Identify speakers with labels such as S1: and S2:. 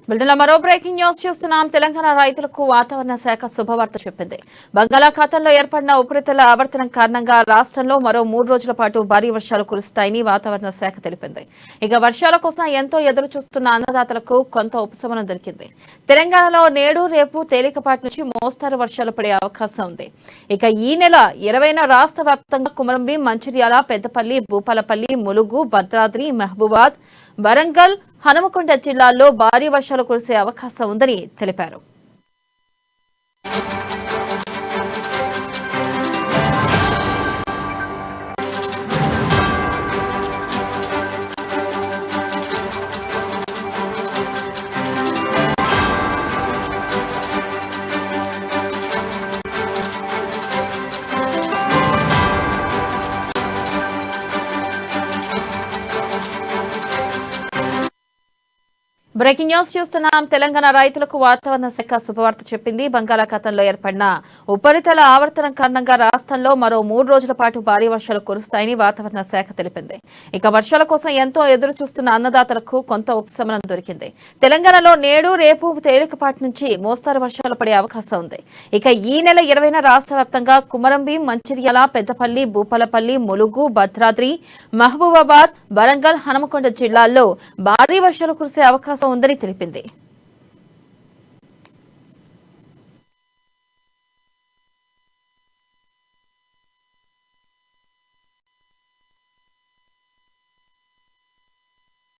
S1: బులెటిన్లో మరో breaking news చూస్తున్నాం. తెలంగాణ రైతులకు వాతావరణ శాఖ శుభవార్త చెప్పింది. బంగాళాఖాతంలో ఏర్పడిన ఉపరితల ఆవర్తనం కారణంగా రాష్ట్రంలో మరో 3 రోజుల పాటు భారీ వర్షాలు కురుస్తాయని వాతావరణ శాఖ తెలిపింది. ఇక వర్షాల కోసం ఎంతో ఎదురు చూస్తున్న అన్నదాతలకు కొంత ఉపశమనం దొరికింది. తెలంగాణలో నేడు రేపు తేలికపాటి నుంచి మోస్తారు వర్షాలు పడే అవకాశం ఉంది. ఇక ఈ నెల 20న రాష్ట్ర వ్యాప్తంగా కుమరంభీం, మంచిర్యాల, పెద్దపల్లి, భూపాలపల్లి, ములుగు, భద్రాద్రి, మహబూబాద్, వరంగల్, హనుమకొండ జిల్లాల్లో భారీ వర్షాలు కురిసే అవకాశం ఉందని తెలిపారు. బ్రేకింగ్ న్యూస్ చూస్తున్నాం. తెలంగాణ రైతులకు వాతావరణ శాఖ శుభవార్త చెప్పింది. బంగాళాఖాతంలో ఏర్పడిన ఉపరితల ఆవర్తనం కారణంగా రాష్ట్రంలో మరో 3 రోజుల పాటు భారీ వర్షాలు కురుస్తాయని వాతావరణ శాఖ తెలిపింది. ఇక వర్షాల కోసం ఎంతో ఎదురు చూస్తున్న అన్నదాతలకు కొంత ఉపశమనం దొరికింది. తెలంగాణలో నేడు రేపు తేలికపాటి నుంచి మోస్తారు వర్షాలు పడే అవకాశం ఉంది. ఇక ఈ నెల 20న రాష్ట్ర వ్యాప్తంగా కుమరంభీం, మంచిర్యాల, పెద్దపల్లి, భూపాలపల్లి, ములుగు, భద్రాద్రి, మహబూబాబాద్, వరంగల్, హనుమకొండ జిల్లాల్లో భారీ వర్షాలు కురిసే అవకాశం ఉందని తెలిపింది.